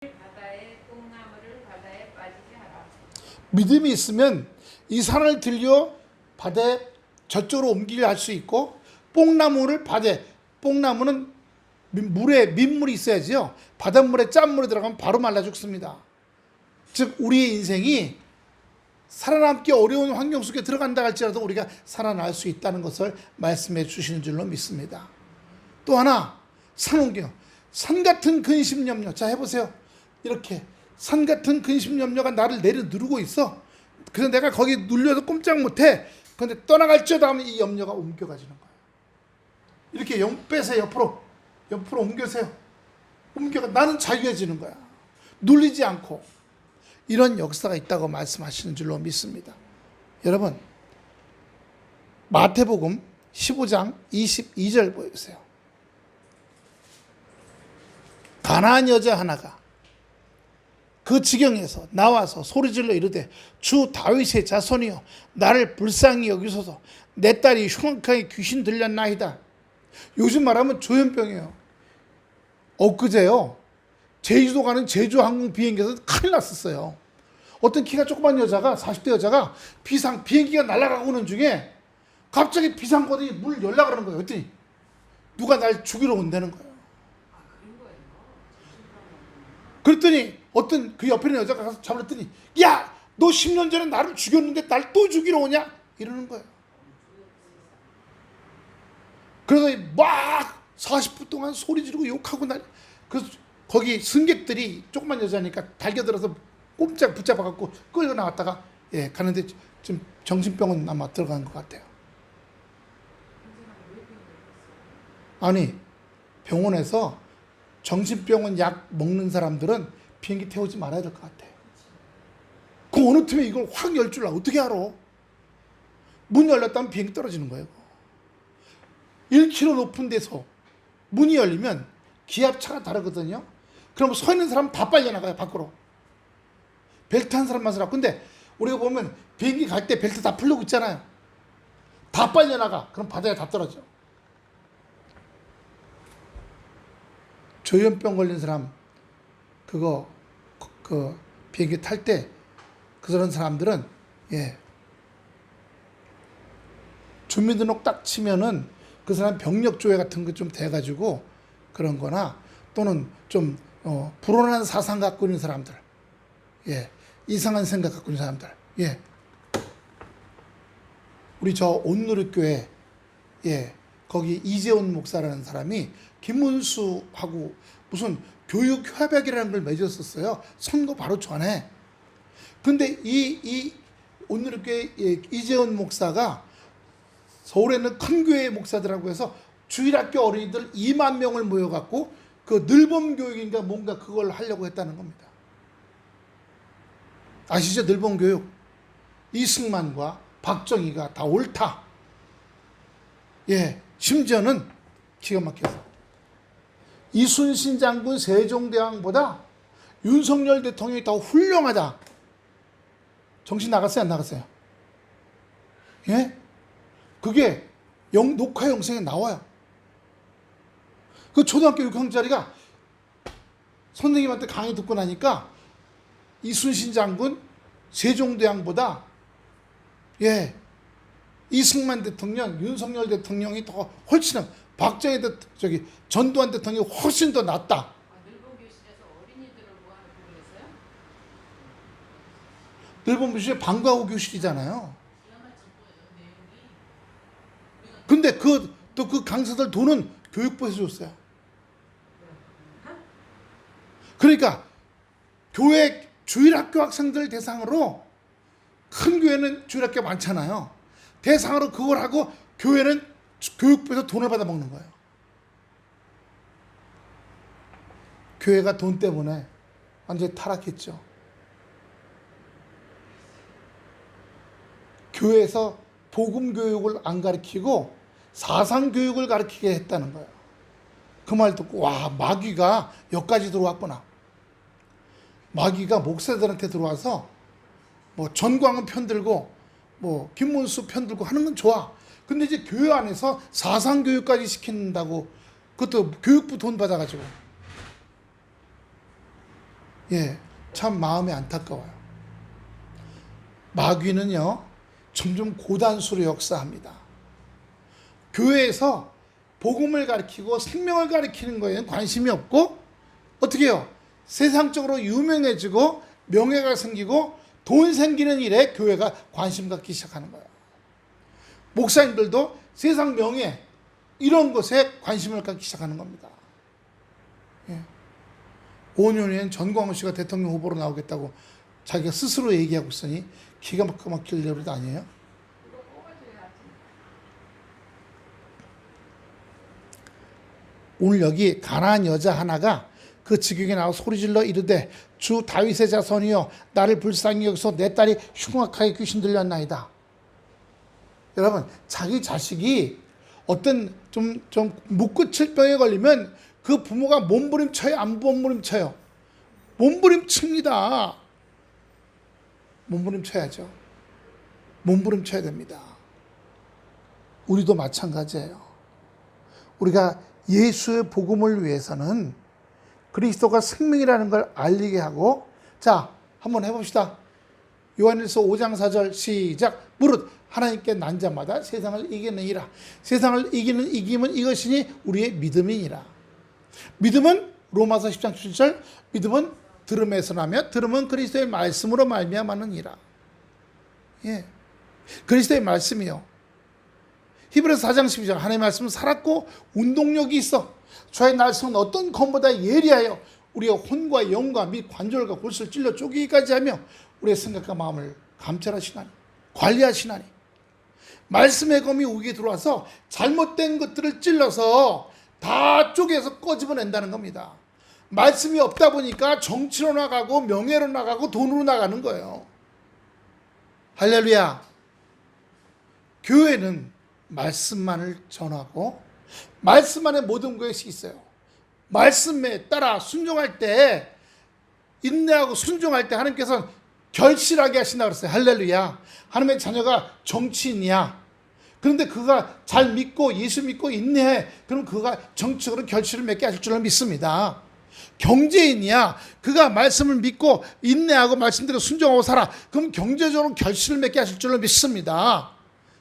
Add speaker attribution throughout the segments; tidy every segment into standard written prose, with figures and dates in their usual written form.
Speaker 1: 바다에 뽕나무를 바다에 빠지게 하라.
Speaker 2: 믿음이 있으면 이 산을 들려 바다에 저쪽으로 옮기려 할 수 있고, 뽕나무를 바다에, 뽕나무는 물에 민물이 있어야지요. 바닷물에 짠물에 들어가면 바로 말라 죽습니다. 즉 우리의 인생이 살아남기 어려운 환경 속에 들어간다 할지라도 우리가 살아날 수 있다는 것을 말씀해 주시는 줄로 믿습니다. 또 하나, 산옮겨. 산 같은 근심 염려. 자, 해보세요. 이렇게 산 같은 근심 염려가 나를 내려 누르고 있어. 그래서 내가 거기 눌려서 꼼짝 못해. 그런데 떠나갈지어다 하면 이 염려가 옮겨가지는 거예요. 이렇게 빼세요. 옆으로 옮겨세요. 옮겨가. 나는 자유해지는 거야. 눌리지 않고. 이런 역사가 있다고 말씀하시는 줄로 믿습니다. 여러분, 마태복음 15장 22절 보여주세요. 가나안 여자 하나가 그 지경에서 나와서 소리질러 이르되 주 다윗의 자손이여 나를 불쌍히 여기소서 내 딸이 흉악하게 귀신 들렸나이다. 요즘 말하면 조현병이에요. 엊그제요. 제주도 가는 제주항공 비행기에서 큰일 났었어요. 어떤 키가 조그만 여자가 40대 여자가 비행기가 날아가고 오는 중에 갑자기 비상거든이 문을 열라 그러는 거예요. 그랬더니 누가 날 죽이러 온다는 거예요. 그랬더니 어떤 그 옆에 있는 여자가 가서 잡았더니 야, 너 10년 전에 나를 죽였는데 날 또 죽이러 오냐? 이러는 거예요. 그래서 막 40분 동안 소리 지르고 욕하고 그래서 거기 승객들이 조그만 여자니까 달겨들어서 꼼짝 붙잡아갖고 끌고 나왔다가 가는데 지금 정신병원 아마 들어간 것 같아요. 아니, 병원에서 정신병원 약 먹는 사람들은 비행기 태우지 말아야 될 것 같아. 그 어느 틈에 이걸 확 열 줄 어떻게 알아? 문 열렸다면 비행기 떨어지는 거예요. 1km 높은 데서 문이 열리면 기압차가 다르거든요. 그럼 서 있는 사람 다 빨려나가요, 밖으로. 벨트 한 사람만 서라. 근데 우리가 보면 비행기 갈 때 벨트 다 풀려고 있잖아요. 다 빨려나가. 그럼 바다에 다 떨어져. 조현병 걸린 사람 그 비행기 탈 때 그런 사람들은 주민등록 딱 치면은 그 사람 병력조회 같은 거 좀 돼가지고 그런 거나 또는 좀 불온한 사상 갖고 있는 사람들, 이상한 생각 갖고 있는 사람들, 우리 저 온누리교회 거기 이재훈 목사라는 사람이 김문수하고 무슨 교육 협약이라는 걸 맺었었어요. 선거 바로 전에. 근데 이 온누리교회 이재훈 목사가 서울에 있는 큰 교회 목사들하고 해서 주일학교 어린이들 2만 명을 모여갖고 그 늘봄 교육인가 뭔가 그걸 하려고 했다는 겁니다. 아시죠? 늘봄 교육. 이승만과 박정희가 다 옳다. 심지어는 기가 막혀서 이순신 장군 세종대왕보다 윤석열 대통령이 더 훌륭하다. 정신 나갔어요? 안 나갔어요? 그게 녹화 영상에 나와요. 그 초등학교 6학년짜리가 선생님한테 강의 듣고 나니까 이순신 장군 세종대왕보다 이승만 대통령, 윤석열 대통령이 더 훨씬 박정희 전두환 대통령이 훨씬 더 낫다.
Speaker 1: 늘봄 교실에서 어린이들을 모아놓고 그랬어요?
Speaker 2: 늘봄 교실에 방과후 교실이잖아요. 근데 그 강사들 돈은 교육부에서 줬어요. 그러니까 교회 주일학교 학생들 대상으로 큰 교회는 주일학교 많잖아요. 대상으로 그걸 하고 교회는 교육부에서 돈을 받아 먹는 거예요. 교회가 돈 때문에 완전히 타락했죠. 교회에서 복음 교육을 안 가르치고 사상 교육을 가르치게 했다는 거예요. 그 말 듣고 와, 마귀가 여기까지 들어왔구나. 마귀가 목사들한테 들어와서 뭐 전광훈 편들고 뭐 김문수 편들고 하는 건 좋아. 근데 이제 교회 안에서 사상 교육까지 시킨다고, 그것도 교육부 돈 받아가지고. 예, 참 마음이 안타까워요. 마귀는요, 점점 고단수로 역사합니다. 교회에서 복음을 가르치고 생명을 가르치는 거에는 관심이 없고, 어떻게 해요? 세상적으로 유명해지고 명예가 생기고 돈 생기는 일에 교회가 관심 갖기 시작하는 거예요. 목사님들도 세상 명예 이런 것에 관심을 갖기 시작하는 겁니다. 예. 5년 후엔 전광훈 씨가 대통령 후보로 나오겠다고 자기가 스스로 얘기하고 있으니 기가 막힐 노릇 아니에요? 오늘 여기 가난한 여자 하나가 그 지경에 나와 소리질러 이르되 주 다윗의 자손이여 나를 불쌍히 여기서 내 딸이 흉악하게 귀신 들렸나이다. 여러분, 자기 자식이 어떤 좀 묵고칠 병에 걸리면 그 부모가 몸부림쳐요, 안 몸부림쳐요? 몸부림칩니다. 몸부림쳐야죠. 몸부림쳐야 됩니다. 우리도 마찬가지예요. 우리가 예수의 복음을 위해서는 그리스도가 생명이라는 걸 알리게 하고, 자, 한번 해봅시다. 요한일서 5장 4절 시작. 무릇 하나님께 난 자마다 세상을 이기느니라. 세상을 이기면 이것이니 우리의 믿음이니라. 믿음은 로마서 10장 7절, 믿음은 들음에서 나며 들음은 그리스도의 말씀으로 말미암았느니라. 예, 그리스도의 말씀이요. 히브리서 4장 12절 하나님의 말씀은 살았고 운동력이 있어 저의 날성은 어떤 검보다 예리하여 우리의 혼과 영과 및 관절과 골수를 찔러 쪼개기까지 하며 우리의 생각과 마음을 감찰하시나니 관리하시나니. 말씀의 검이 우리에게 들어와서 잘못된 것들을 찔러서 다 쪼개서 꺼집어낸다는 겁니다. 말씀이 없다 보니까 정치로 나가고 명예로 나가고 돈으로 나가는 거예요. 할렐루야. 교회는 말씀만을 전하고 말씀 안에 모든 것이 있어요. 말씀에 따라 순종할 때, 인내하고 순종할 때 하나님께서는 결실하게 하신다고 그랬어요. 할렐루야. 하나님의 자녀가 정치인이야. 그런데 그가 잘 믿고 예수 믿고 인내해. 그럼 그가 정치적으로 결실을 맺게 하실 줄로 믿습니다. 경제인이야. 그가 말씀을 믿고 인내하고 말씀대로 순종하고 살아. 그럼 경제적으로 결실을 맺게 하실 줄로 믿습니다.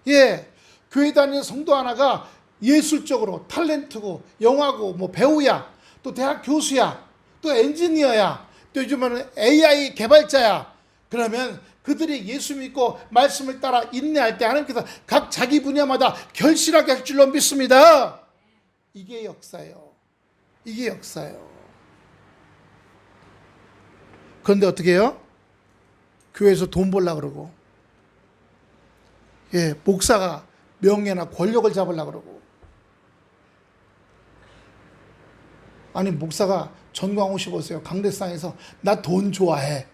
Speaker 2: 예, 교회 다니는 성도 하나가 예술적으로 탤런트고 영화고 뭐 배우야, 또 대학 교수야, 또 엔지니어야, 또 요즘에는 AI 개발자야. 그러면 그들이 예수 믿고 말씀을 따라 인내할 때 하나님께서 각 자기 분야마다 결실하게 할 줄로 믿습니다. 이게 역사예요. 이게 역사예요. 그런데 어떻게 해요? 교회에서 돈 벌려고 그러고, 예, 목사가 명예나 권력을 잡으려고 그러고. 아니, 목사가 전광훈 씨 보세요. 강대상에서 나 돈 좋아해.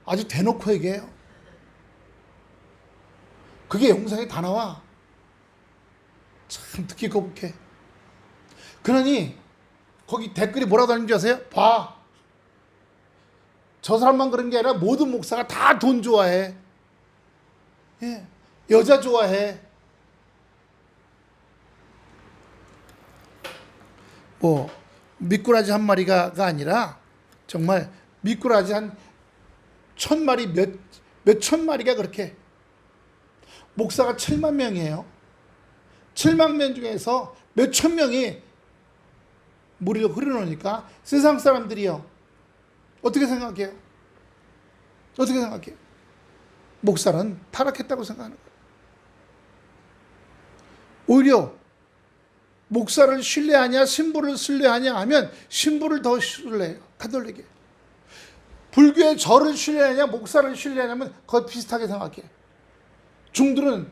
Speaker 2: 아주 대놓고 얘기해요. 그게 영상에 다 나와. 참 듣기 거북해. 그러니 거기 댓글이 뭐라고 하는 줄 아세요? 봐. 저 사람만 그런 게 아니라 모든 목사가 다 돈 좋아해. 예, 여자 좋아해. 뭐 미꾸라지 한 마리가 아니라 정말 미꾸라지 한 1000마리 몇천 마리가 그렇게. 목사가 7만 명이에요. 7만 명 중에서 몇천 명이 무리를 흐려놓으니까 세상 사람들이요, 어떻게 생각해요? 어떻게 생각해요? 목사는 타락했다고 생각하는 거예요. 오히려 목사를 신뢰하냐 신부를 신뢰하냐 하면 신부를 더 신뢰해요. 가톨릭에. 불교의 절을 신뢰하냐 목사를 신뢰하냐면 거의 비슷하게 생각해요. 중들은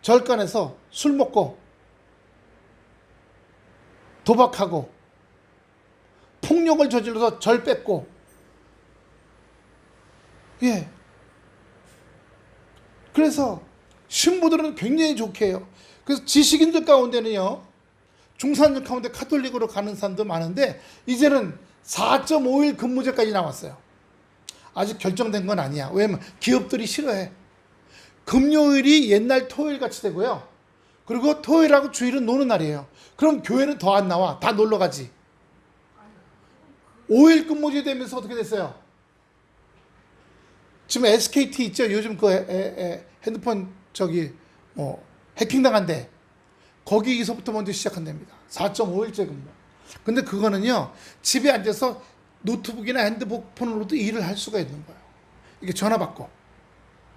Speaker 2: 절간에서 술 먹고 도박하고 폭력을 저질러서 절 뺏고, 예, 그래서 신부들은 굉장히 좋게 해요. 그래서 지식인들 가운데는요, 중산층 가운데 카톨릭으로 가는 사람도 많은데 이제는 4.5일 근무제까지 나왔어요. 아직 결정된 건 아니야. 왜냐면 기업들이 싫어해. 금요일이 옛날 토요일 같이 되고요. 그리고 토요일하고 주일은 노는 날이에요. 그럼 교회는 더 안 나와. 다 놀러 가지. 5일 근무제 되면서 어떻게 됐어요? 지금 SKT 있죠? 요즘 그 핸드폰 해킹 당한데 거기서부터 먼저 시작한답니다. 4.5일째 근무. 근데 그거는요, 집에 앉아서 노트북이나 핸드폰으로도 일을 할 수가 있는 거예요. 이게 전화 받고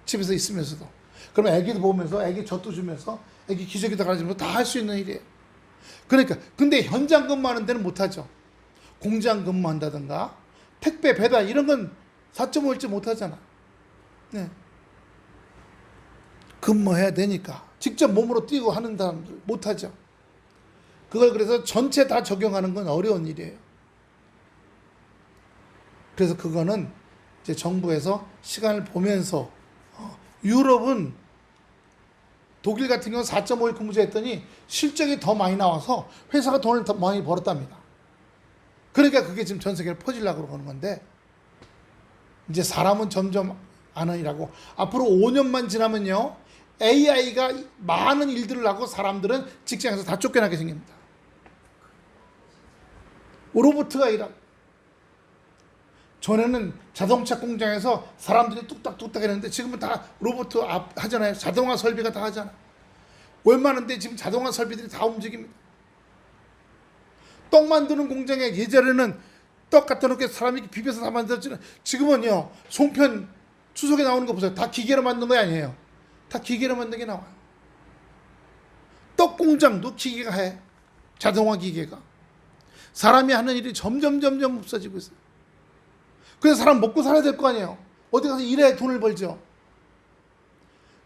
Speaker 2: 집에서 있으면서도. 그러면 애기도 보면서 애기 젖도 주면서 애기 기저귀도 갈아주면서 다 할 수 있는 일이에요. 그러니까 근데 현장 근무하는 데는 못하죠. 공장 근무한다든가 택배 배달 이런 건 4.5일째 못하잖아. 네. 근무해야 되니까 직접 몸으로 뛰고 하는 사람들 못하죠. 그걸 그래서 전체 다 적용하는 건 어려운 일이에요. 그래서 그거는 이제 정부에서 시간을 보면서 유럽은 독일 같은 경우는 4.5일 근무제 했더니 실적이 더 많이 나와서 회사가 돈을 더 많이 벌었답니다. 그러니까 그게 지금 전 세계를 퍼지려고 그러는 건데 이제 사람은 점점 안 하니라고 앞으로 5년만 지나면요 AI가 많은 일들을 하고 사람들은 직장에서 다 쫓겨나게 생깁니다. 로봇가 일하고 전에는 자동차 공장에서 사람들이 뚝딱뚝딱 했는데 지금은 다 로봇 하잖아요. 자동화 설비가 다 하잖아. 웬만한데 지금 자동화 설비들이 다 움직입니다. 떡 만드는 공장에 예전에는 떡 갖다 놓게 사람이 비벼서 다 만들었지만 지금은요 송편 추석에 나오는 거 보세요. 다 기계로 만든 거 아니에요. 다 기계로 만든 게 나와요. 떡 공장도 기계가 해. 자동화 기계가. 사람이 하는 일이 점점 없어지고 있어요. 그래서 사람 먹고 살아야 될 거 아니에요. 어디 가서 일해야 돈을 벌죠.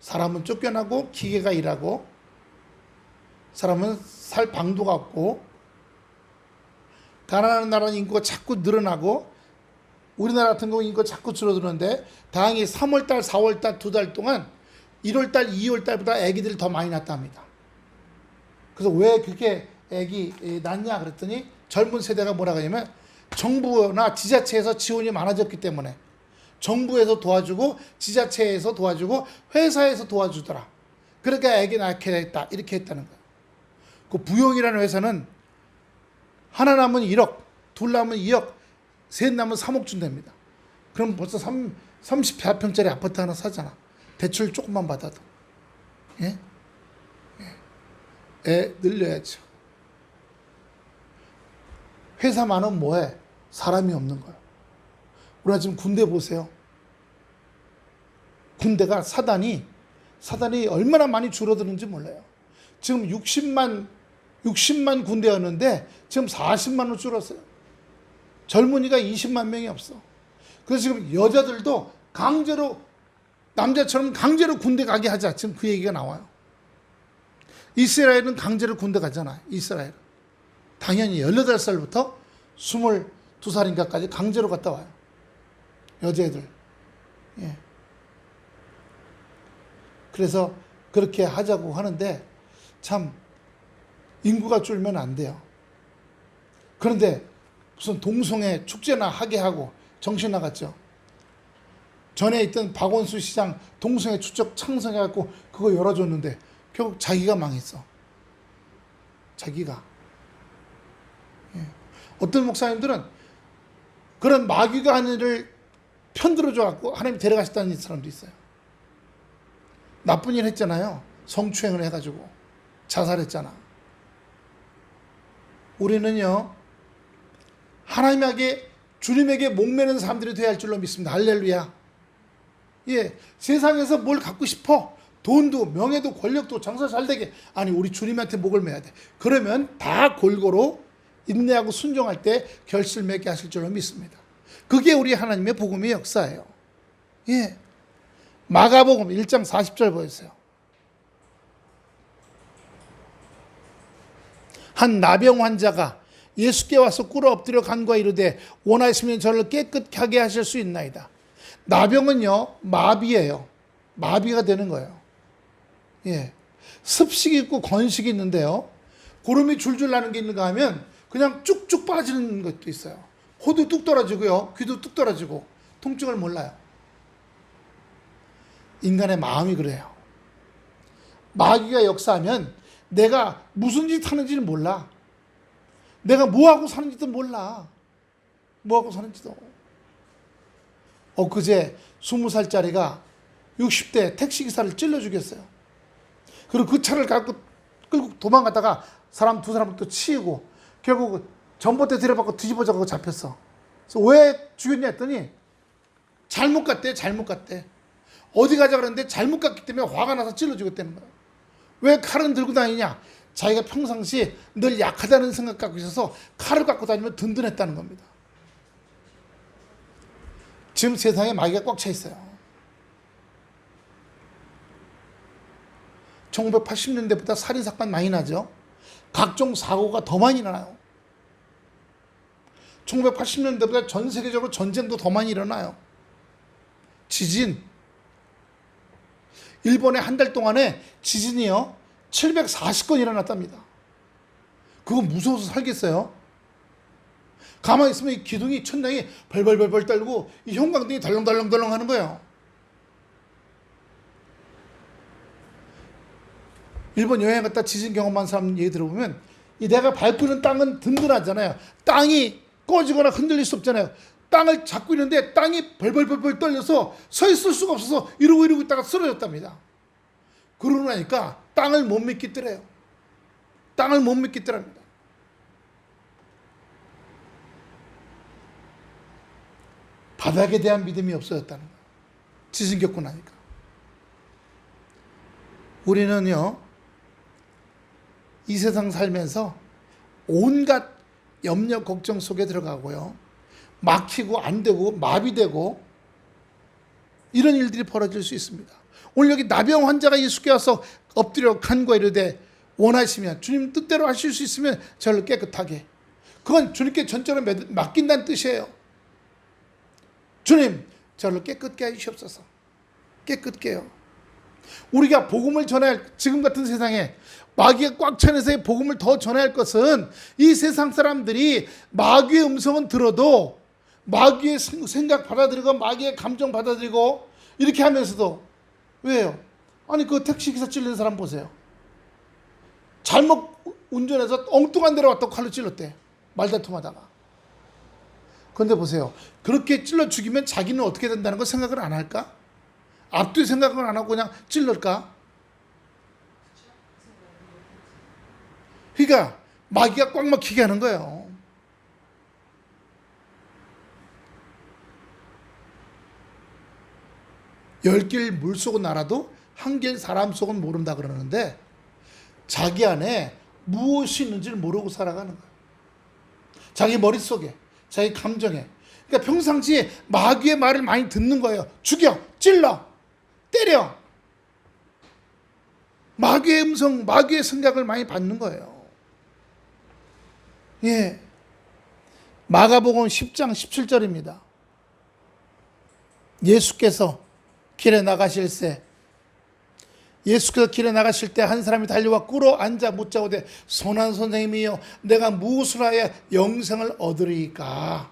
Speaker 2: 사람은 쫓겨나고 기계가 일하고 사람은 살 방도가 없고 가난한 나라는 인구가 자꾸 늘어나고 우리나라 같은 경우 인구가 자꾸 줄어드는데 다행히 3월달 4월달 2달 동안 1월달 2월달보다 아기들이 더 많이 낳았답니다. 그래서 왜 그렇게 아기 낳냐 그랬더니 젊은 세대가 뭐라고 하냐면 정부나 지자체에서 지원이 많아졌기 때문에 정부에서 도와주고 지자체에서 도와주고 회사에서 도와주더라. 그러니까 아기 낳게 됐다. 이렇게 했다는 거예요. 그 부용이라는 회사는 하나 낳으면 1억, 둘 낳으면 2억, 셋 낳으면 3억 준답니다. 그럼 벌써 34평짜리 아파트 하나 사잖아. 대출 조금만 받아도. 예? 애 늘려야죠. 회사 많으면 뭐해? 사람이 없는 거예요. 우리가 지금 군대 보세요. 군대가 사단이 얼마나 많이 줄어드는지 몰라요. 지금 60만 군대였는데 지금 40만으로 줄었어요. 젊은이가 20만 명이 없어. 그래서 지금 여자들도 강제로 남자처럼 강제로 군대 가게 하자. 지금 그 얘기가 나와요. 이스라엘은 강제로 군대 가잖아요. 이스라엘. 당연히 18살부터 22살인가까지 강제로 갔다 와요. 여자애들. 예. 그래서 그렇게 하자고 하는데 참 인구가 줄면 안 돼요. 그런데 무슨 동성애 축제나 하게 하고 정신 나갔죠. 전에 있던 박원순 시장 동성애 축적 창성해갖고 그거 열어줬는데 결국 자기가 망했어. 자기가. 예. 어떤 목사님들은 그런 마귀가 하는 일을 편들어줘갖고 하나님이 데려가셨다는 사람도 있어요. 나쁜 일 했잖아요. 성추행을 해가지고 자살했잖아. 우리는요 하나님에게 주님에게 목매는 사람들이 되어야 할 줄로 믿습니다. 할렐루야. 예, 세상에서 뭘 갖고 싶어? 돈도 명예도 권력도 장사 잘 되게. 아니 우리 주님한테 목을 매야 돼. 그러면 다 골고루 인내하고 순종할 때 결실 맺게 하실 줄로 믿습니다. 그게 우리 하나님의 복음의 역사예요. 예, 마가복음 1장 40절 보였어요. 한 나병 환자가 예수께 와서 꿇어 엎드려 간구하 이르되 원하시면 저를 깨끗하게 하실 수 있나이다. 나병은요 마비예요. 마비가 되는 거예요. 예, 습식이 있고 건식이 있는데요. 고름이 줄줄 나는 게 있는가 하면 그냥 쭉쭉 빠지는 것도 있어요. 호도 뚝 떨어지고요. 귀도 뚝 떨어지고 통증을 몰라요. 인간의 마음이 그래요. 마귀가 역사하면 내가 무슨 짓 하는지는 몰라. 내가 뭐하고 사는지도 몰라. 뭐하고 사는지도. 엊그제 20살짜리가 60대 택시기사를 찔러 죽였어요. 그리고 그 차를 끌고 도망가다가 사람 두 사람을 또 치이고 결국 전봇대 들여받고 뒤집어져서 잡혔어. 그래서 왜 죽였냐 했더니 잘못 갔대. 어디 가자 그랬는데 잘못 갔기 때문에 화가 나서 찔러 죽였다는 거야. 왜 칼은 들고 다니냐? 자기가 평상시 늘 약하다는 생각 갖고 있어서 칼을 갖고 다니면 든든했다는 겁니다. 지금 세상에 마귀가 꽉 차 있어요. 1980년대보다 살인사건 많이 나죠. 각종 사고가 더 많이 일어나요. 1980년대보다 전 세계적으로 전쟁도 더 많이 일어나요. 지진. 일본에 한 달 동안에 지진이요 740건 일어났답니다. 그거 무서워서 살겠어요? 가만히 있으면 이 기둥이 천장이 벌벌벌벌 떨고 이 형광등이 덜렁덜렁 하는 거예요. 일본 여행 갔다 지진 경험한 사람 얘기 들어보면 이 내가 밟고 있는 땅은 든든하잖아요. 땅이 꺼지거나 흔들릴 수 없잖아요. 땅을 잡고 있는데 땅이 벌벌벌 떨려서 서 있을 수가 없어서 이러고 있다가 쓰러졌답니다. 그러고 나니까 땅을 못 믿겠더래요. 땅을 못 믿겠더랍니다. 바닥에 대한 믿음이 없어졌다는 거예요. 지진 겪고 나니까. 우리는요, 이 세상 살면서 온갖 염려, 걱정 속에 들어가고요. 막히고 안 되고 마비되고 이런 일들이 벌어질 수 있습니다. 오늘 여기 나병 환자가 예수께 와서 엎드려 간구하 이르되 원하시면 주님 뜻대로 하실 수 있으면 저를 깨끗하게. 그건 주님께 전적으로 맡긴다는 뜻이에요. 주님 저를 깨끗게 해주시옵소서. 깨끗게요. 우리가 복음을 전해야 할 지금 같은 세상에 마귀가 꽉 찬 세상에 복음을 더 전해야 할 것은 이 세상 사람들이 마귀의 음성은 들어도 마귀의 생각 받아들이고 마귀의 감정 받아들이고 이렇게 하면서도 왜요? 아니 그 택시기사 찔린 사람 보세요. 잘못 운전해서 엉뚱한 데로 왔다고 칼로 찔렀대. 말다툼하다가. 그런데 보세요. 그렇게 찔러 죽이면 자기는 어떻게 된다는 거 생각을 안 할까? 앞뒤 생각을 안 하고 그냥 찔렀까? 그러니까 마귀가 꽉 막히게 하는 거예요. 열 길 물속은 알아도 한 길 사람 속은 모른다 그러는데 자기 안에 무엇이 있는지를 모르고 살아가는 거예요. 자기 머릿속에, 자기 감정에. 그러니까 평상시에 마귀의 말을 많이 듣는 거예요. 죽여, 찔러, 때려. 마귀의 음성, 마귀의 생각을 많이 받는 거예요. 예. 마가복음 10장 17절입니다. 예수께서 길에 나가실 때 한 사람이 달려와 꿇어 앉아 묻자오되 선한 선생님이여 내가 무엇을 하여 영생을 얻으리이까.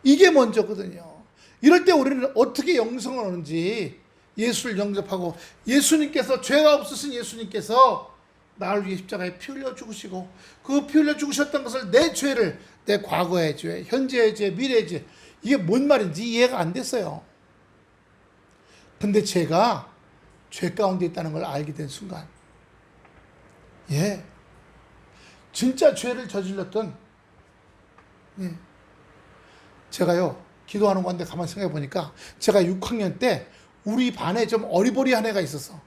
Speaker 2: 이게 먼저거든요. 이럴 때 우리는 어떻게 영생을 얻는지 예수를 영접하고 예수님께서 죄가 없으신 예수님께서 나를 위해 십자가에 피 흘려 죽으시고 그 피 흘려 죽으셨던 것을 내 죄를 내 과거의 죄, 현재의 죄, 미래의 죄 이게 뭔 말인지 이해가 안 됐어요. 근데 제가 죄 가운데 있다는 걸 알게 된 순간 진짜 죄를 저질렀던 제가요 기도하는 건데 가만히 생각해 보니까 제가 6학년 때 우리 반에 좀 어리버리한 애가 있었어.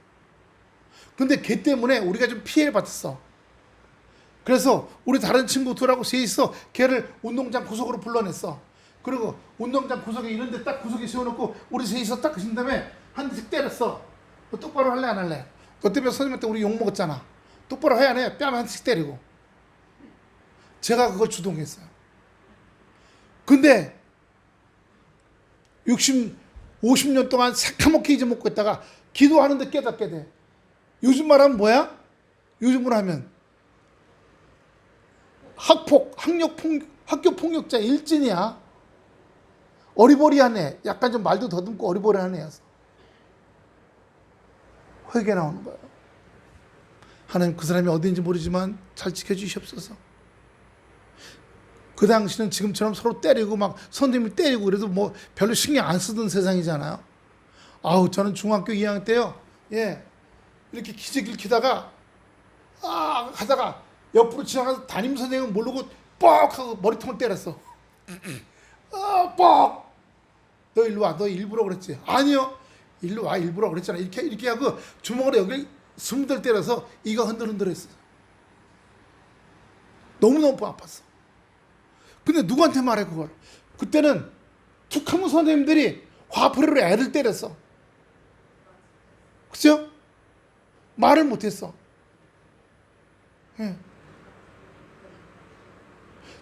Speaker 2: 근데 걔 때문에 우리가 좀 피해를 받았어. 그래서 우리 다른 친구 둘하고 셋이서 걔를 운동장 구석으로 불러냈어. 그리고 운동장 구석에 이런데 딱 구석에 세워놓고 우리 셋이서 딱 그신 다음에 한 대씩 때렸어. 너 똑바로 할래 안 할래? 너 때문에 선생님한테 우리 욕먹었잖아. 똑바로 해야 안 해? 뺨 한 대씩 때리고. 제가 그걸 주동했어요. 근데 50년 동안 새카맣게 잊어먹고 있다가 기도하는데 깨닫게 돼. 요즘 말하면 뭐야? 요즘으로 하면 학교 폭력자 일진이야. 어리버리한 애. 약간 좀 말도 더듬고 어리버리한 애였어. 회개 나오는 거예요. 하나님 그 사람이 어디인지 모르지만 잘 지켜주시옵소서. 그 당시는 지금처럼 서로 때리고 막 선생님이 때리고 그래도 뭐 별로 신경 안 쓰던 세상이잖아요. 아우, 저는 중학교 2학년 때요. 예. 이렇게 기저귀를 키다가 하다가 옆으로 지나가서 담임 선생님은 모르고 뻑 하고 머리통을 때렸어. 뻑. 너 일로 와. 너 일부러 그랬지. 아니요. 일로 와. 일부러 그랬잖아. 이렇게 하고 주먹으로 여기 20대 때려서 이가 흔들흔들했어. 너무너무 아팠어. 근데 누구한테 말해 그걸? 그때는 특학무 선생님들이 화풀이로 애를 때렸어. 그죠? 말을 못했어. 예.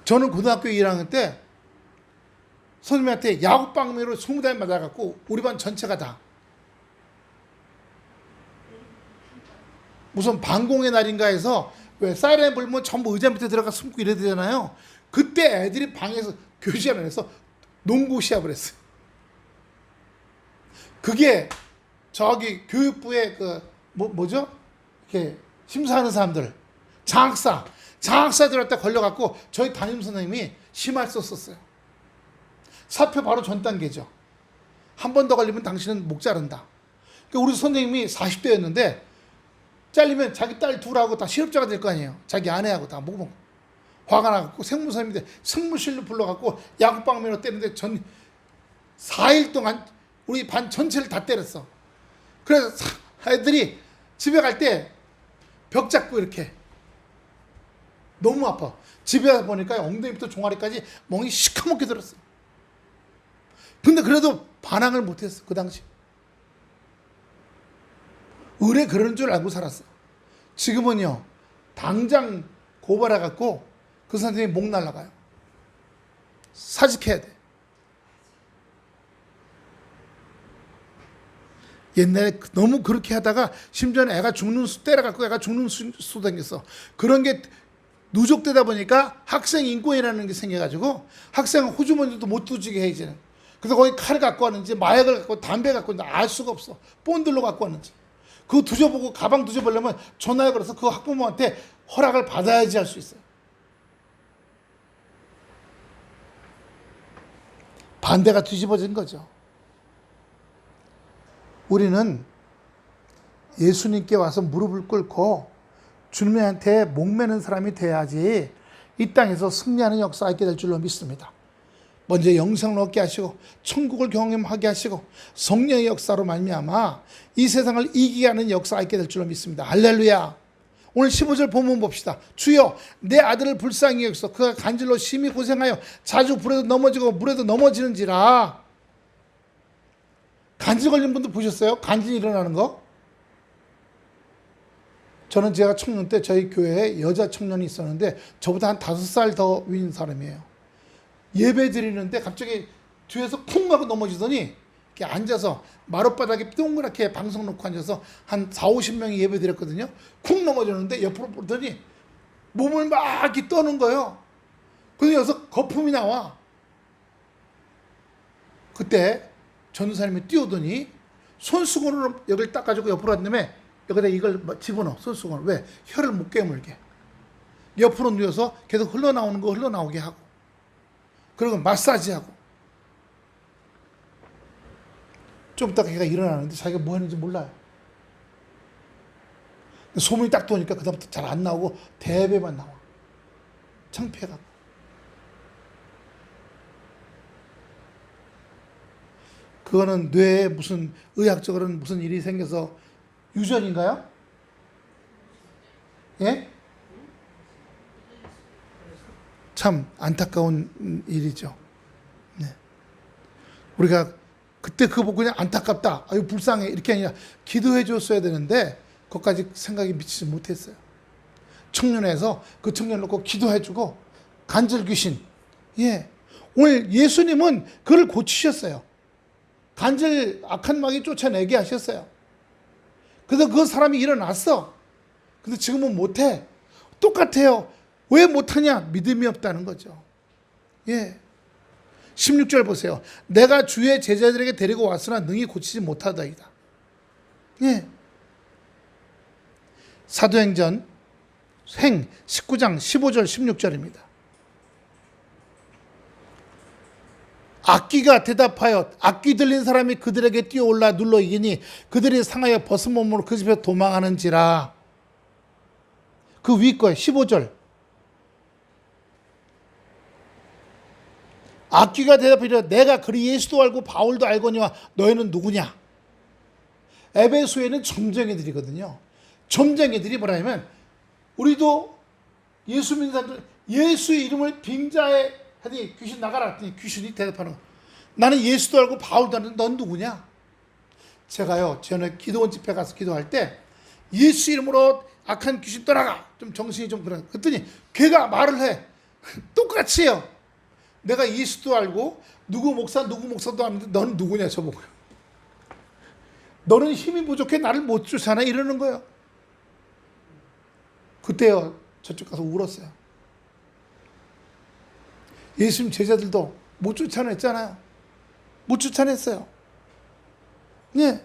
Speaker 2: 저는 고등학교 1학년 때 선생님한테 야구방망이로 20대 맞아갖고 우리 반 전체가 다 무슨 반공의 날인가 해서 왜 사이렌 불면 전부 의자 밑에 들어가 숨고 이래야 되잖아요. 그때 애들이 방에서 교실 안에서 농구 시합을 했어요. 그게 저기 교육부의 그 뭐죠? 이렇게 심사하는 사람들 장학사들한테 걸려갖고 저희 담임 선생님이 심할 썼었어요. 사표 바로 전 단계죠. 한 번 더 걸리면 당신은 목 자른다. 그러니까 우리 선생님이 40대였는데 잘리면 자기 딸 둘하고 다 실업자가 될 거 아니에요. 자기 아내하고 다 목 화가 나갖고 생무선생님인데 생무실로 불러갖고 야구방망이로 때리는데 4일 동안 우리 반 전체를 다 때렸어. 그래서 애들이 집에 갈 때 벽 잡고 이렇게 너무 아파. 집에 와서 보니까 엉덩이부터 종아리까지 멍이 시커멓게 들었어. 근데 그래도 반항을 못했어. 그 당시 의뢰 그러는 줄 알고 살았어. 지금은요 당장 고발해갖고 그 선생님이 목 날라가요. 사직해야 돼. 옛날에 너무 그렇게 하다가 심지어 애가 죽는 수 때려갖고 애가 죽는 수도 생겼어. 그런 게 누적되다 보니까 학생 인권이라는 게 생겨가지고 학생 호주머니도 못 두지게 해 이제는. 그래서 거기 칼을 갖고 왔는지 마약을 갖고 담배 갖고 있는지 알 수가 없어. 본들로 갖고 왔는지. 그거 뒤져보고 가방 뒤져보려면 전화해 걸어서 그 학부모한테 허락을 받아야지 할 수 있어요. 반대가 뒤집어진 거죠. 우리는 예수님께 와서 무릎을 꿇고 주님한테 목매는 사람이 돼야지 이 땅에서 승리하는 역사가 있게 될 줄로 믿습니다. 먼저 영생을 얻게 하시고 천국을 경험하게 하시고 성령의 역사로 말미암아 이 세상을 이기게 하는 역사가 있게 될 줄로 믿습니다. 할렐루야. 오늘 15절 본문 봅시다. 주여 내 아들을 불쌍히 여기소 그가 간질로 심히 고생하여 자주 불에도 넘어지고 물에도 넘어지는지라. 간질 걸린 분들 보셨어요? 간질 일어나는 거? 저는 제가 청년 때 저희 교회에 여자 청년이 있었는데 저보다 한 5살 더 위인 사람이에요. 예배 드리는데 갑자기 뒤에서 쿵 하고 넘어지더니 이렇게 앉아서 마룻바닥에 동그랗게 방석 놓고 앉아서 한 4, 50명이 예배 드렸거든요. 쿵 넘어졌는데 옆으로 보더니 몸을 막 이렇게 떠는 거예요. 그래서 여기서 거품이 나와. 그때 전도사님이 뛰어오더니 손수건으로 여기를 닦아주고 옆으로 한 다음에 여기다 이걸 집어넣어. 손수건을. 왜? 혀를 못 깨물게. 옆으로 누워서 계속 흘러나오는 거 흘러나오게 하고 그리고 마사지하고 좀 있다가 걔가 일어나는데 자기가 뭐 했는지 몰라요. 소문이 딱 도니까 그다음부터 잘 안 나오고 대배만 나와. 창피해갖고. 그거는 뇌에 무슨 의학적으로는 무슨 일이 생겨서 유전인가요? 예? 참 안타까운 일이죠. 네. 우리가 그때 그거 보고 그냥 안타깝다, 아유 불쌍해 이렇게 아니라 기도해 줬어야 되는데 그것까지 생각이 미치지 못했어요. 청년회에서 그 청년 놓고 기도해 주고 간질 귀신. 예. 오늘 예수님은 그를 고치셨어요. 간질 악한 마귀 쫓아내게 하셨어요. 그래서 그 사람이 일어났어. 근데 지금은 못해. 똑같아요. 왜 못하냐? 믿음이 없다는 거죠. 예. 16절 보세요. 내가 주의 제자들에게 데리고 왔으나 능히 고치지 못하다이다. 예. 사도행전 19장 15절 16절입니다. 악귀가 대답하여 악귀 들린 사람이 그들에게 뛰어올라 눌러 이기니 그들이 상하여 벗은 몸으로 그 집에 도망하는지라. 그 위 거에 15절. 악귀가 대답하여 내가 그리 예수도 알고 바울도 알거니와 너희는 누구냐. 에베소에는 점쟁이들이거든요. 점쟁이들이 뭐라냐면 우리도 예수 믿는 사람들 예수의 이름을 빙자해 하니 귀신 나가라 했더니 귀신이 대답하는 거예요. 나는 예수도 알고 바울도 아는데 넌 누구냐. 제가요 전에 기도원 집회 가서 기도할 때 예수 이름으로 악한 귀신 떠나가. 좀 정신이 좀 그래. 그랬더니 걔가 말을 해. 똑같이 해요. 내가 예수도 알고 누구 목사도 아는데 너는 누구냐 저보고요. 너는 힘이 부족해 나를 못 쫓아내 이러는 거예요. 그때요 저쪽 가서 울었어요. 예수님 제자들도 못 쫓아냈잖아요. 못 쫓아냈어요. 네.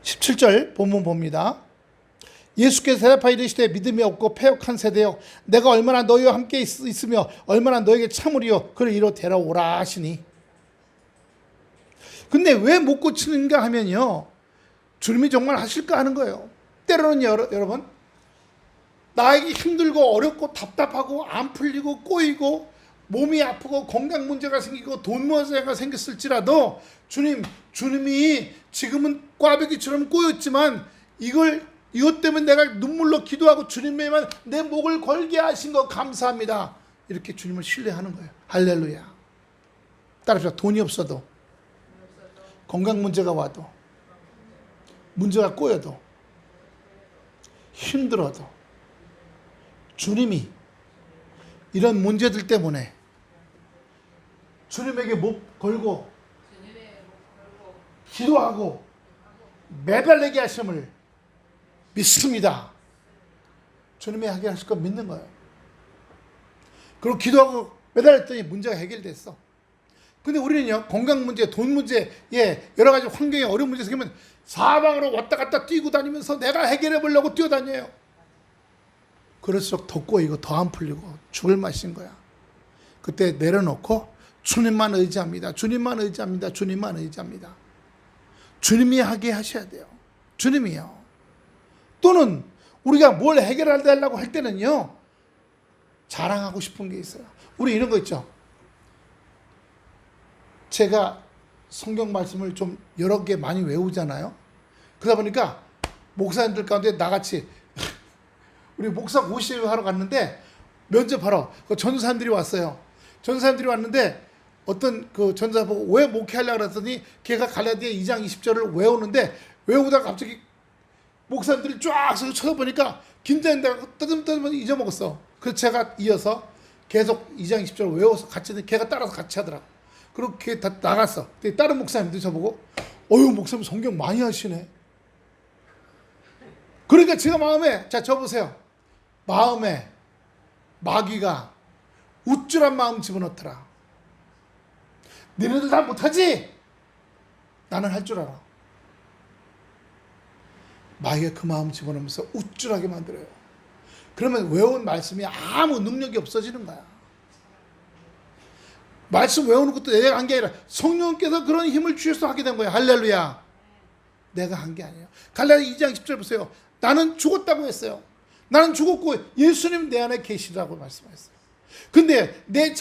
Speaker 2: 17절 본문 봅니다. 예수께서 대답하여 이르시되 믿음이 없고 패역한 세대여 내가 얼마나 너희와 함께 있으며 얼마나 너에게 참으리요 그를 이로 데려오라 하시니. 근데 왜 못 고치는가 하면요 주님이 정말 하실까 하는 거예요. 때로는 여러분 나에게 힘들고 어렵고 답답하고 안 풀리고 꼬이고 몸이 아프고 건강 문제가 생기고 돈 문제가 생겼을지라도 주님이 지금은 꽈배기처럼 꼬였지만 이것 때문에 내가 눈물로 기도하고 주님에만 내 목을 걸게 하신 거 감사합니다. 이렇게 주님을 신뢰하는 거예요. 할렐루야. 따라서 돈이 없어도 건강 문제가 와도 문제가 꼬여도 힘들어도 주님이 이런 문제들 때문에 주님에게 목 걸고 기도하고 매달리게 하심을 믿습니다. 주님이 하게 하실 거 믿는 거예요. 그리고 기도하고 매달렸더니 문제가 해결됐어. 근데 우리는요 건강 문제, 돈 문제, 여러 가지 환경에 어려운 문제 생기면 사방으로 왔다 갔다 뛰고 다니면서 내가 해결해 보려고 뛰어다녀요. 그럴수록 더 꼬이고 더 안 풀리고 죽을 맛인 거야. 그때 내려놓고 주님만 의지합니다. 주님만 의지합니다. 주님만 의지합니다. 주님이 하게 하셔야 돼요. 주님이요. 또는 우리가 뭘 해결하려고 할 때는요 자랑하고 싶은 게 있어요. 우리 이런 거 있죠. 제가 성경 말씀을 좀 여러 개 많이 외우잖아요. 그러다 보니까 목사님들 가운데 나같이 우리 목사 모시하러 갔는데 면접하러 전사님들이 왔어요. 전사님들이 왔는데 어떤 그 전사 보고 왜 목회하려고 그랬더니 걔가 갈라디아 2장 20절을 외우는데 외우다가 갑자기 목사님들이 쫙 쳐다보니까 긴장되고 뜨듬뜨듬 잊어먹었어. 그래서 제가 이어서 계속 2장 20절 외워서 같이 했는데 걔가 따라서 같이 하더라. 그렇게 다 나갔어. 다른 목사님들이 저보고 어휴 목사님 성경 많이 하시네. 그러니까 제가 마음에 자 저보세요. 마음에 마귀가 우쭐한 마음 집어넣더라. 너네들 다 못하지? 나는 할 줄 알아. 마귀가 그 마음 집어넣으면서 우쭐하게 만들어요. 그러면 외운 말씀이 아무 능력이 없어지는 거야. 말씀 외우는 것도 내가 한 게 아니라 성령께서 그런 힘을 주셔서 하게 된 거야. 할렐루야. 내가 한 게 아니에요. 갈라디아 2장 10절 보세요. 나는 죽었다고 했어요. 나는 죽었고 예수님 내 안에 계시라고 말씀하셨어요. 근데 내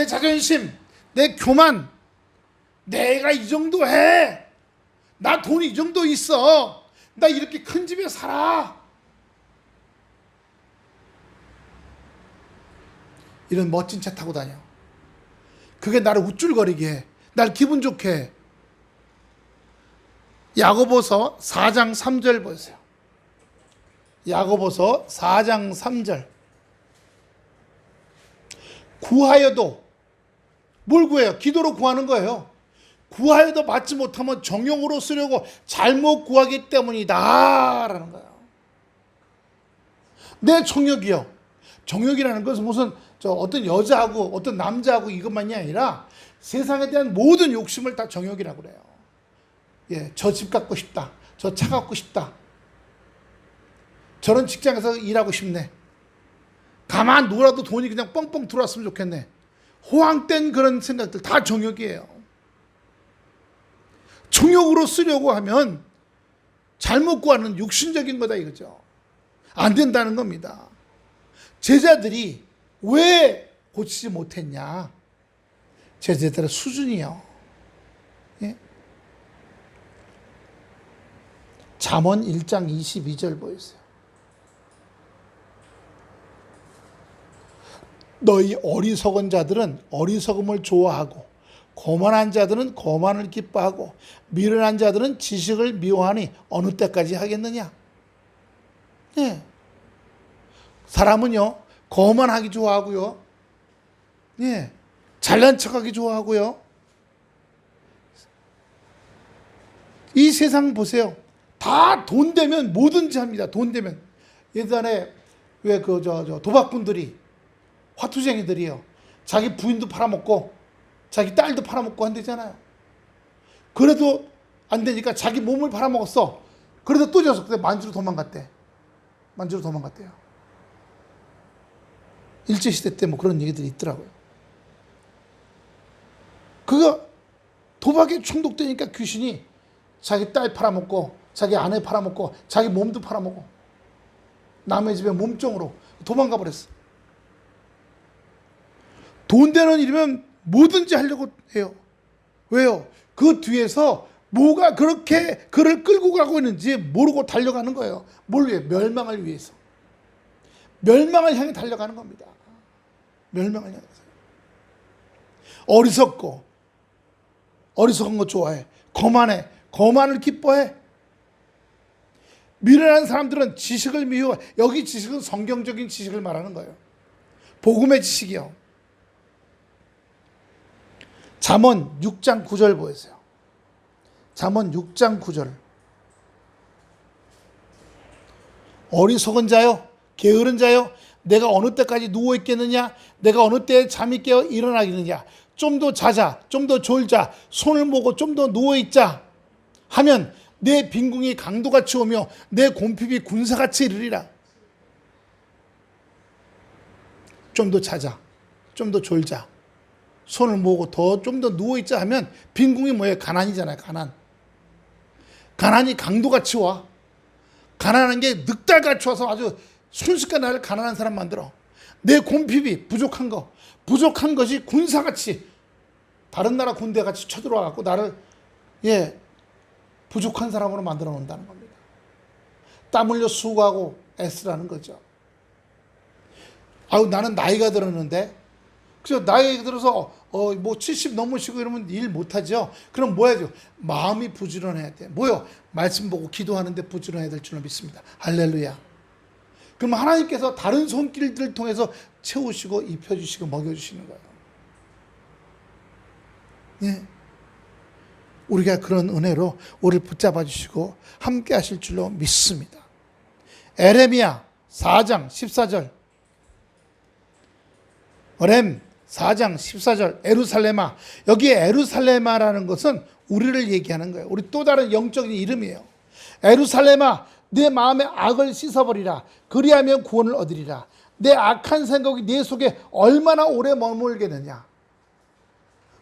Speaker 2: 자존심, 내 교만, 내가 이 정도 해. 나 돈이 이 정도 있어. 나 이렇게 큰 집에 살아. 이런 멋진 차 타고 다녀. 그게 나를 우쭐거리게 해. 날 기분 좋게 해. 야고보서 4장 3절 보세요. 야고보서 4장 3절. 구하여도 뭘 구해요? 기도로 구하는 거예요. 구하여도 받지 못하면 정욕으로 쓰려고 잘못 구하기 때문이다 라는 거예요. 내 정욕이요. 정욕이라는 것은 무슨 어떤 여자하고 어떤 남자하고 이것만이 아니라 세상에 대한 모든 욕심을 다 정욕이라고 그래요. 저 집 갖고 싶다. 저 차 갖고 싶다. 저런 직장에서 일하고 싶네. 가만 놀아도 돈이 그냥 뻥뻥 들어왔으면 좋겠네. 호황된 그런 생각들 다 정욕이에요. 정욕으로 쓰려고 하면 잘못 구하는 육신적인 거다 이거죠. 안 된다는 겁니다. 제자들이 왜 고치지 못했냐? 제자들의 수준이요. 예? 잠언 1장 22절 보이세요. 너희 어리석은 자들은 어리석음을 좋아하고 거만한 자들은 거만을 기뻐하고 미련한 자들은 지식을 미워하니 어느 때까지 하겠느냐? 예. 사람은요 거만하기 좋아하고요, 예, 잘난 척하기 좋아하고요. 이 세상 보세요. 다 돈 되면 뭐든지 합니다. 돈 되면. 예전에 왜 그 도박꾼들이, 화투쟁이들이요, 자기 부인도 팔아먹고 자기 딸도 팔아먹고 한대잖아요. 그래도 안 되니까 자기 몸을 팔아먹었어. 그래도 또 져서 그때 만주로 도망갔대. 만주로 도망갔대요. 일제시대 때 뭐 그런 얘기들이 있더라고요. 그거 도박에 중독되니까 귀신이 자기 딸 팔아먹고 자기 아내 팔아먹고 자기 몸도 팔아먹고 남의 집에 몸종으로 도망가 버렸어. 돈 되는 일이면 뭐든지 하려고 해요. 왜요? 그 뒤에서 뭐가 그렇게 그를 끌고 가고 있는지 모르고 달려가는 거예요. 뭘 위해? 멸망을 위해서. 멸망을 향해 달려가는 겁니다. 멸망을 향해서. 어리석고 어리석은 거 좋아해. 거만해. 거만을 기뻐해. 미련한 사람들은 지식을 미워해. 여기 지식은 성경적인 지식을 말하는 거예요. 복음의 지식이요. 잠언 6장 9절 보세요. 잠언 6장 9절. 어리석은 자요, 게으른 자요, 내가 어느 때까지 누워 있겠느냐? 내가 어느 때에 잠이 깨어 일어나겠느냐? 좀 더 자자, 좀 더 졸자, 손을 모고 좀 더 누워 있자 하면 내 빈궁이 강도같이 오며 내 곰핍이 군사같이 이르리라. 좀 더 자자, 좀 더 졸자, 손을 모으고 좀 더 누워있자 하면 빈궁이 뭐예요? 가난이잖아요. 가난이 강도같이 와. 가난한 게 늑달같이 와서 아주 순식간에 나를 가난한 사람 만들어. 내 곰핍이 부족한 것이 군사같이 다른 나라 군대같이 쳐들어와갖고 나를 부족한 사람으로 만들어 놓는다는 겁니다. 땀 흘려 수고하고 애쓰라는 거죠. 나는 나이가 들었는데, 그래서 나이 들어서 뭐 70 넘으시고 이러면 일 못하죠. 그럼 뭐 해야죠? 마음이 부지런해야 돼. 뭐요? 말씀 보고 기도하는데 부지런해야 될 줄로 믿습니다. 할렐루야. 그럼 하나님께서 다른 손길들을 통해서 채우시고 입혀주시고 먹여주시는 거예요. 예. 우리가 그런 은혜로 우리를 붙잡아 주시고 함께 하실 줄로 믿습니다. 에레미야 4장 14절. 에렘 4장 14절. 에루살레마. 여기 에루살레마라는 것은 우리를 얘기하는 거예요. 우리 또 다른 영적인 이름이에요. 에루살레마, 내 마음의 악을 씻어버리라. 그리하면 구원을 얻으리라. 내 악한 생각이 내 속에 얼마나 오래 머물겠느냐.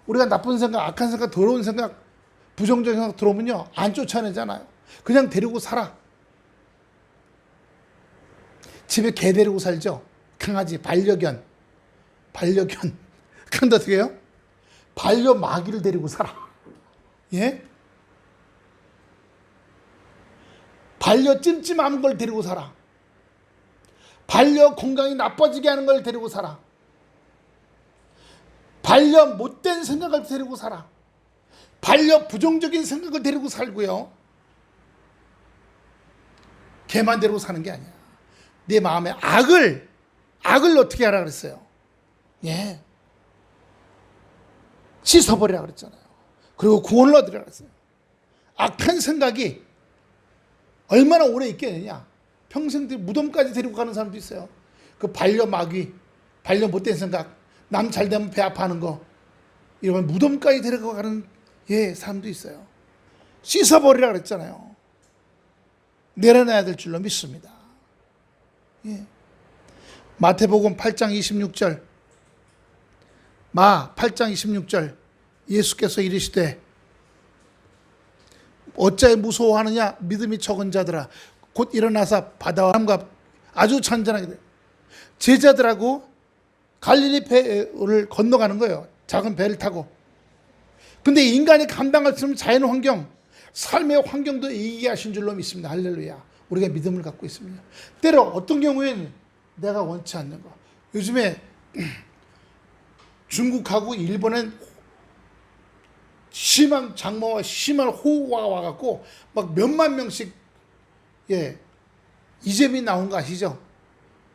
Speaker 2: 우리가 나쁜 생각, 악한 생각, 더러운 생각, 부정적인 생각 들어오면요, 안 쫓아내잖아요. 그냥 데리고 살아. 집에 개 데리고 살죠. 강아지, 반려견. 그런데 어떻게 해요? 반려마귀를 데리고 살아. 예? 반려 찜찜한 걸 데리고 살아. 반려 건강이 나빠지게 하는 걸 데리고 살아. 반려 못된 생각을 데리고 살아. 반려 부정적인 생각을 데리고 살고요. 걔만 데리고 사는 게 아니야. 내 마음의 악을 어떻게 하라 그랬어요? 예. 씻어버리라 그랬잖아요. 그리고 구원을 얻으라 그랬어요. 악한 생각이 얼마나 오래 있겠느냐. 평생 무덤까지 데리고 가는 사람도 있어요. 그 반려마귀, 반려 못된 생각, 남 잘 되면 배 아파하는 거, 이러면 무덤까지 데려가는 사람도 있어요. 씻어버리라 그랬잖아요. 내려놔야 될 줄로 믿습니다. 예. 마태복음 8장 26절. 마 8장 26절. 예수께서 이르시되 어찌 무서워하느냐 믿음이 적은 자들아 곧 일어나서 바다와 바람과 아주 잔잔하게 돼. 제자들하고 갈릴리 배를 건너가는 거예요. 작은 배를 타고. 근데 인간이 감당할 수 없는 자연 환경, 삶의 환경도 이기게 하신 줄로 믿습니다. 할렐루야. 우리가 믿음을 갖고 있습니다. 때로 어떤 경우에는 내가 원치 않는 거. 요즘에 중국하고 일본은 심한 장마와 심한 호우가 와갖고 막 몇만 명씩 이재민이 나온 거 아시죠?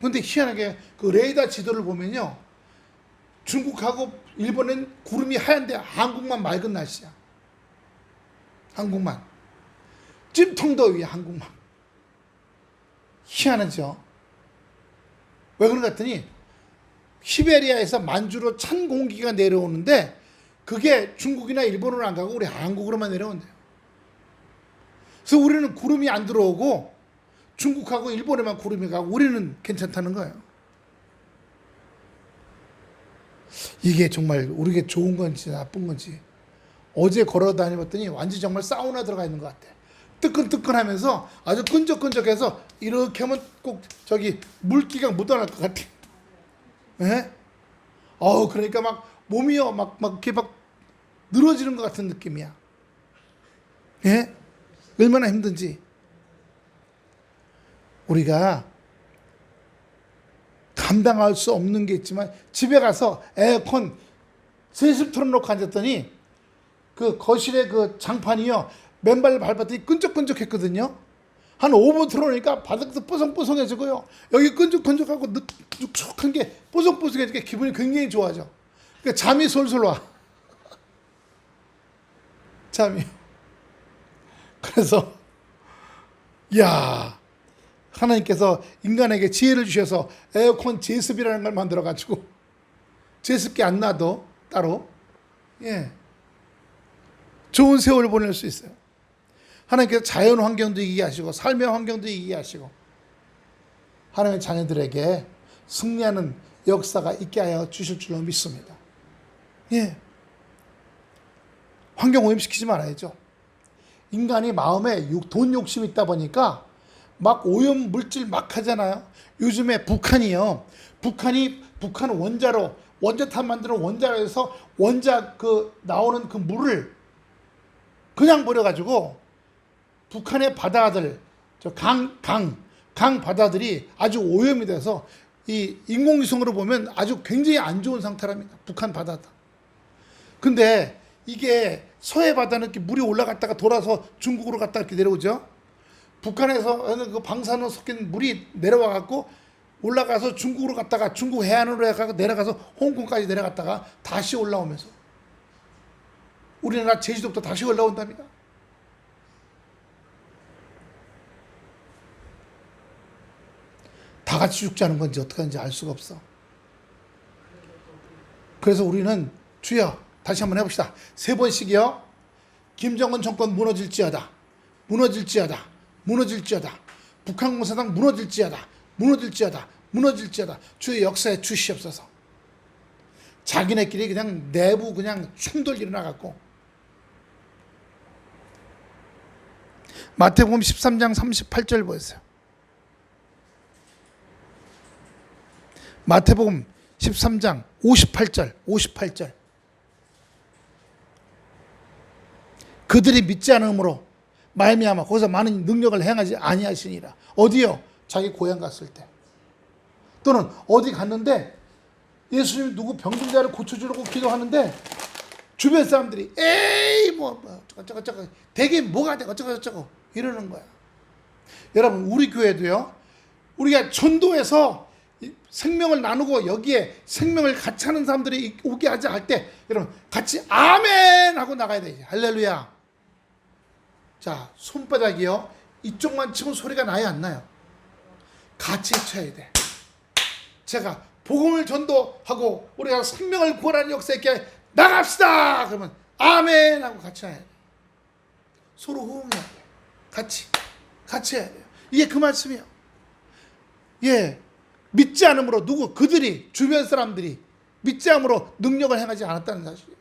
Speaker 2: 근데 희한하게 그 레이더 지도를 보면요, 중국하고 일본은 구름이 하얀데 한국만 맑은 날씨야. 한국만 찜통더위. 한국만 희한하죠. 왜 그런가 했더니 시베리아에서 만주로 찬 공기가 내려오는데 그게 중국이나 일본으로 안 가고 우리 한국으로만 내려온대요. 그래서 우리는 구름이 안 들어오고 중국하고 일본에만 구름이 가고 우리는 괜찮다는 거예요. 이게 정말 우리에게 좋은 건지 나쁜 건지. 어제 걸어 다녀봤더니 완전 정말 사우나 들어가 있는 것 같아. 뜨끈뜨끈하면서 아주 끈적끈적해서 이렇게 하면 꼭 저기 물기가 묻어날 것 같아. 예? 그러니까 막 몸이요 막 이렇게 막 늘어지는 것 같은 느낌이야. 예? 얼마나 힘든지. 우리가 감당할 수 없는 게 있지만 집에 가서 에어컨 세습 틀어놓고 앉았더니 그 거실에 그 장판이요 맨발을 밟았더니 끈적끈적했거든요. 한 5분 틀어놓으니까 바닥에서 뽀송뽀송해지고요. 여기 끈적끈적하고 눅눅한 게 뽀송뽀송해지니까 기분이 굉장히 좋아져. 그러니까 잠이 솔솔 와. 잠이. 그래서 야, 하나님께서 인간에게 지혜를 주셔서 에어컨 제습이라는 걸 만들어가지고 제습기 안 놔도 따로 좋은 세월을 보낼 수 있어요. 하나님께서 자연 환경도 이기게 하시고 삶의 환경도 이기게 하시고 하나님의 자녀들에게 승리하는 역사가 있게 하여 주실 줄로 믿습니다. 환경 오염시키지 말아야죠. 인간이 마음에 돈 욕심이 있다 보니까 막 오염 물질 막 하잖아요. 요즘에 북한 원자로 원자탄 만드는 원자로에서 원자 그 나오는 그 물을 그냥 버려가지고 북한의 바다들 강 바다들이 아주 오염이 돼서 이 인공위성으로 보면 아주 굉장히 안 좋은 상태랍니다. 북한 바다다. 근데 이게 서해 바다는 이렇게 물이 올라갔다가 돌아서 중국으로 갔다 이렇게 내려오죠. 북한에서 그 방사능 섞인 물이 내려와 갖고 올라가서 중국으로 갔다가 중국 해안으로 해가지고 내려가서 홍콩까지 내려갔다가 다시 올라오면서 우리나라 제주도부터 다시 올라온답니다. 다 같이 죽자는 건지 어떻게 하는지 알 수가 없어. 그래서 우리는 주여 다시 한번 해봅시다. 3번씩이요. 김정은 정권 무너질지어다. 무너질지어다. 무너질지어다. 북한 공산당 무너질지어다. 무너질지어다. 무너질지어다. 주의 역사에 주시옵소서. 자기네끼리 그냥 내부 그냥 충돌 일어나갖고 마태복음 13장 38절 보세요. 마태복음 13장 58절. 그들이 믿지 않음으로 말미암아 거기서 많은 능력을 행하지 아니하시니라. 어디요? 자기 고향 갔을 때. 또는 어디 갔는데 예수님이 누구 병든 자를 고쳐주려고 기도하는데 주변 사람들이 에이 저거 되긴 뭐가 돼 저거 이러는 거야. 여러분 우리 교회도요. 우리가 전도해서 생명을 나누고 여기에 생명을 같이 하는 사람들이 오게 하자 할 때 여러분 같이 아멘 하고 나가야 되지. 할렐루야. 자, 손바닥이요. 이쪽만 치면 소리가 나요, 안 나요? 같이 쳐야 돼. 제가 복음을 전도하고 우리가 생명을 구원하는 역사에 있게 나갑시다. 그러면 아멘 하고 같이 해야 돼. 서로 호응해야 돼. 같이 해야 돼요. 이게 그 말씀이에요. 믿지 않음으로 그들이 주변 사람들이 믿지 않음으로 능력을 행하지 않았다는 사실이에요.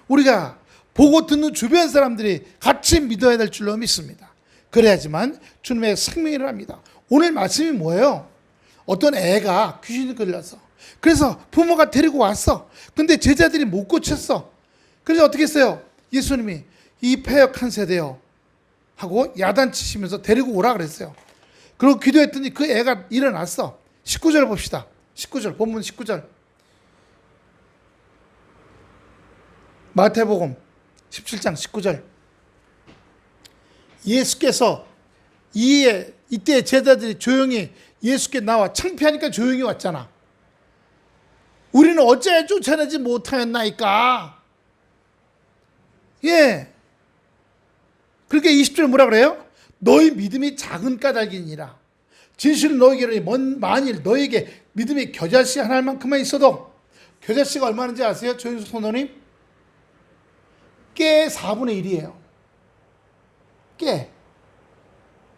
Speaker 2: 우리가 보고 듣는 주변 사람들이 같이 믿어야 될 줄로 믿습니다. 그래야지만 주님의 생명이 일어납니다. 오늘 말씀이 뭐예요? 어떤 애가 귀신이 걸려서 그래서 부모가 데리고 왔어. 근데 제자들이 못 고쳤어. 그래서 어떻게 했어요? 예수님이 이 패역한 세대요 하고 야단치시면서 데리고 오라 그랬어요. 그리고 기도했더니 그 애가 일어났어. 19절 봅시다. 19절 본문 19절 마태복음 17장 19절 예수께서 이때 제자들이 조용히 예수께 나와 창피하니까 조용히 왔잖아. 우리는 어째 쫓아내지 못하였나이까. 예. 그렇게 20절 뭐라 그래요? 너희 믿음이 작은 까닭이니라. 진실은 너희에게 만일 너희에게 믿음이 겨자씨 하나만큼만 있어도 겨자씨가 얼마인지 아세요? 조윤수 선호님? 깨 4분의 1이에요. 깨.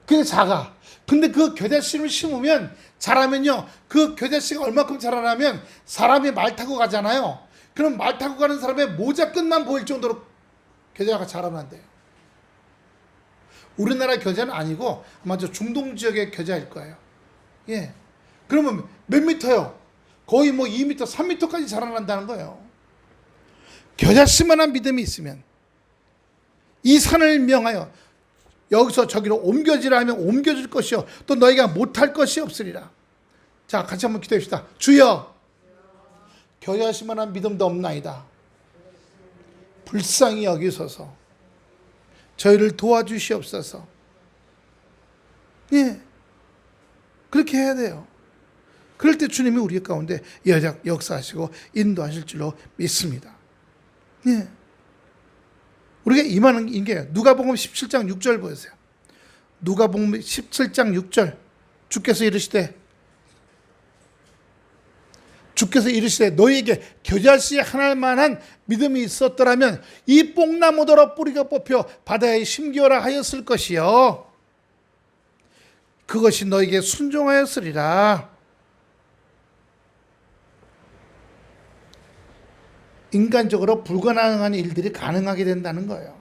Speaker 2: 그게 작아. 근데 그 겨자씨를 심으면 자라면요. 그 겨자씨가 얼마큼 자라나면 사람이 말 타고 가잖아요. 그럼 말 타고 가는 사람의 모자 끝만 보일 정도로 겨자가 자라난대요. 우리나라 겨자는 아니고 아마 저 중동 지역의 겨자일 거예요. 예. 그러면 몇 미터요? 거의 뭐 2미터, 3미터까지 자라난다는 거예요. 겨자씨만한 믿음이 있으면 이 산을 명하여 여기서 저기로 옮겨지라 하면 옮겨질 것이요 또 너희가 못할 것이 없으리라. 자, 같이 한번 기도합시다. 주여, 겨자씨만한 믿음도 없나이다. 불쌍히 여기소서. 저희를 도와주시옵소서. 예, 그렇게 해야 돼요. 그럴 때 주님이 우리 가운데 역사하시고 인도하실 줄로 믿습니다. 예. 우리가 임하는 게 누가복음 17장 6절 보세요. 누가복음 17장 6절 주께서 이르시되 너희에게 겨자씨 하나만한 믿음이 있었더라면 이 뽕나무더러 뿌리가 뽑혀 바다에 심기어라 하였을 것이요 그것이 너희에게 순종하였으리라. 인간적으로 불가능한 일들이 가능하게 된다는 거예요.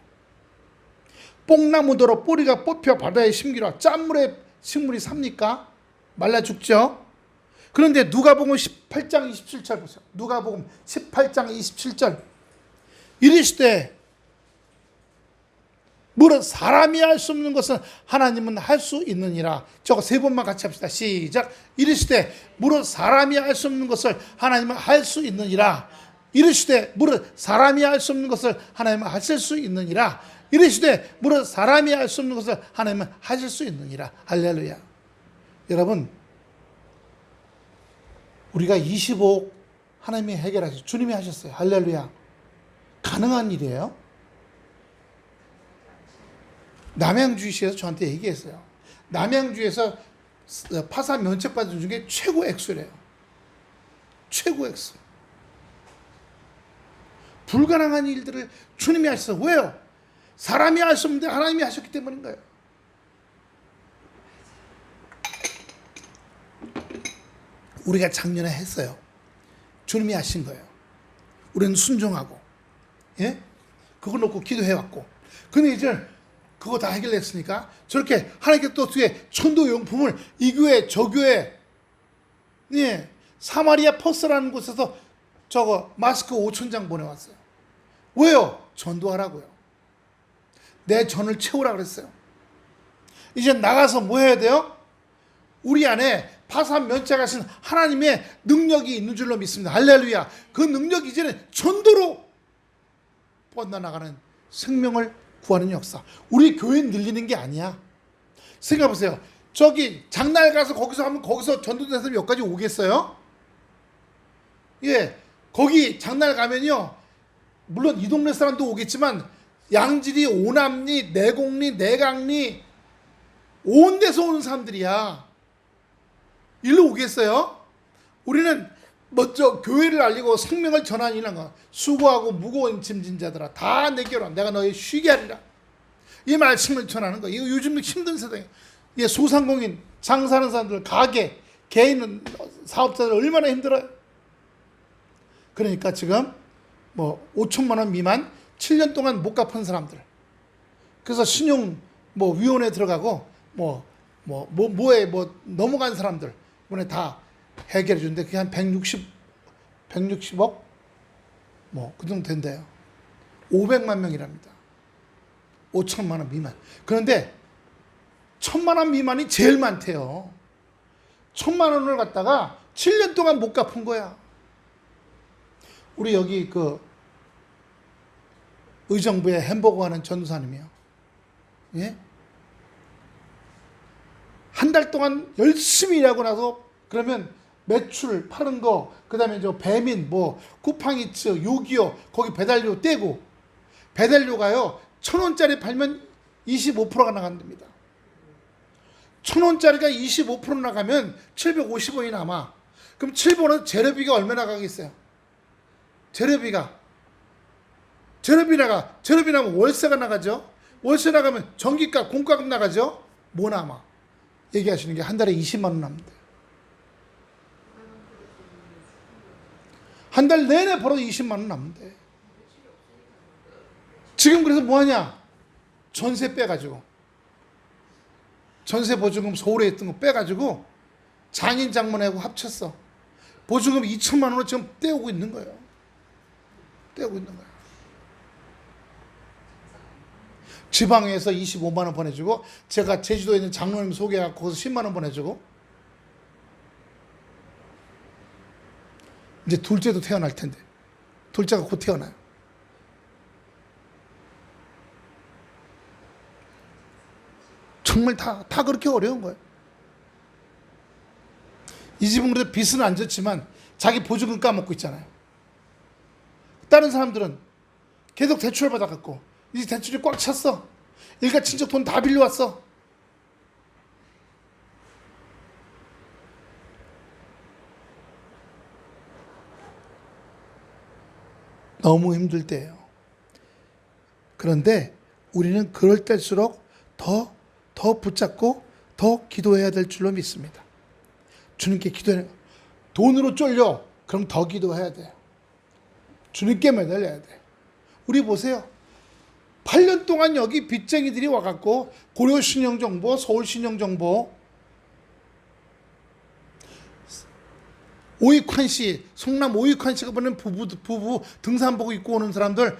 Speaker 2: 뽕나무더러 뿌리가 뽑혀 바다에 심기라. 짠물에 식물이 삽니까? 말라 죽죠. 그런데 누가복음 18장 27절 보세요. 누가복음 18장 27절 이르시되 무릇 사람이 할 수 없는 것은 하나님은 할 수 있느니라. 저거 세 번만 같이 합시다. 시작. 이르시되 무릇 사람이 할 수 없는 것을 하나님은 할 수 있느니라. 이르시되 무릇 사람이 할 수 없는 것을 하나님은 하실 수 있느니라. 이르시되 무릇 사람이 할 수 없는 것을 하나님은 하실 수 있느니라. 할렐루야. 여러분, 우리가 25억 하나님이 해결하셨어요. 주님이 하셨어요. 할렐루야. 가능한 일이에요. 남양주시에서 저한테 얘기했어요. 남양주에서 파산 면책 받은 중에 최고 액수래요. 최고 액수. 불가능한 일들을 주님이 하셨어요. 왜요? 사람이 할 수 없는데 하나님이 하셨기 때문인 거예요. 우리가 작년에 했어요. 주님이 하신 거예요. 우리는 순종하고, 예? 그거 놓고 기도해왔고. 근데 이제 그거 다 해결했으니까 저렇게 하나님께 또 뒤에 천도용품을 이 교회, 저 교회, 예, 사마리아 퍼스라는 곳에서 저거 마스크 5,000장 보내왔어요. 왜요? 전도하라고요. 내 전을 채우라 그랬어요. 이제 나가서 뭐 해야 돼요? 우리 안에 파산 면책하신 하나님의 능력이 있는 줄로 믿습니다. 할렐루야. 그 능력이 이제는 전도로 뻗어나가는 생명을 구하는 역사. 우리 교회 늘리는 게 아니야. 생각해보세요. 저기 장날 가서 거기서 하면 거기서 전도된 사람이 여기까지 오겠어요? 예, 거기 장날 가면요, 물론 이 동네 사람도 오겠지만 양지리, 오남리, 내곡리, 내강리 온 데서 오는 사람들이야. 일로 오겠어요? 우리는 먼저 교회를 알리고 생명을 전하는 거. 수고하고 무거운 짐진 자들아 다 내게로 내가 너희 쉬게 하리라. 이 말씀을 전하는 거. 이거 요즘 힘든 세상에, 예, 소상공인 장사하는 사람들, 가게, 개인 사업자들 얼마나 힘들어요. 그러니까 지금 뭐 5천만 원 미만 7년 동안 못 갚은 사람들. 그래서 신용 뭐 위원회 들어가고 뭐에 넘어간 사람들 이번에 다 해결해 주는데 그게 한 160억 뭐 그 정도 된대요. 500만 명이랍니다. 5천만 원 미만. 그런데 1,000만 원 미만이 제일 많대요. 1,000만 원을 갖다가 7년 동안 못 갚은 거야. 우리 여기 그 의정부에 햄버거 하는 전도사님이요. 예? 한 달 동안 열심히 일하고 나서 그러면 매출 파는 거, 그 다음에 저 배민, 뭐 쿠팡이츠, 요기요 거기 배달료 떼고 배달료가요 1,000원짜리 팔면 25%가 나간답니다. 1,000원짜리가 25% 나가면 750원이 남아. 그럼 7번은 재료비가 얼마나 나가겠어요? 재료비 나가면 월세가 나가죠. 월세 나가면 전기값, 공과금 나가죠. 뭐 남아? 얘기하시는 게 한 달에 20만 원 남는데. 한 달 내내 벌어도 20만 원 남는데. 지금 그래서 뭐 하냐? 전세 빼가지고. 전세 보증금 서울에 있던 거 빼가지고 장인 장모하고 합쳤어. 보증금 2천만 원을 지금 떼오고 있는 거예요. 떼고 있는 거야. 지방에서 25만 원 보내주고 제가 제주도에 있는 장로님 소개하고 거기서 10만 원 보내주고 이제 둘째도 태어날 텐데 둘째가 곧 태어나요. 정말 다 그렇게 어려운 거예요. 이 집은 그래도 빚은 안 졌지만 자기 보증금 까먹고 있잖아요. 다른 사람들은 계속 대출을 받아갖고 이제 대출이 꽉 찼어. 일가 친척 돈 다 빌려왔어. 너무 힘들 때예요. 그런데 우리는 그럴 때일수록 더 붙잡고 더 기도해야 될 줄로 믿습니다. 주님께 기도해야 돼요. 돈으로 쫄려. 그럼 더 기도해야 돼요. 주님께 매달려야 돼. 우리 보세요. 8년 동안 여기 빚쟁이들이 와갖고 고려신용정보, 서울신용정보, 오익환씨, 성남 오익환씨가 보낸 부부 등산복 입고 오는 사람들,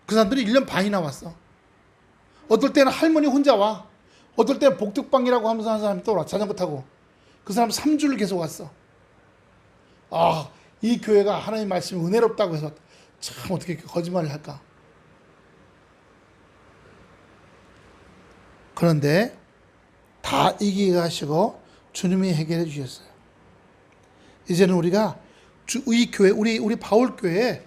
Speaker 2: 그 사람들이 1년 반이나 왔어. 어떨 때는 할머니 혼자 와. 어떨 때는 복덕방이라고 하면서 하는 사람이 또 와. 자전거 타고. 그 사람 3주를 계속 왔어. 아, 이 교회가 하나님 말씀이 은혜롭다고 해서 참 어떻게 이렇게 거짓말을 할까. 그런데 다 이기게 하시고 주님이 해결해 주셨어요. 이제는 우리가 이 교회, 우리 바울교회에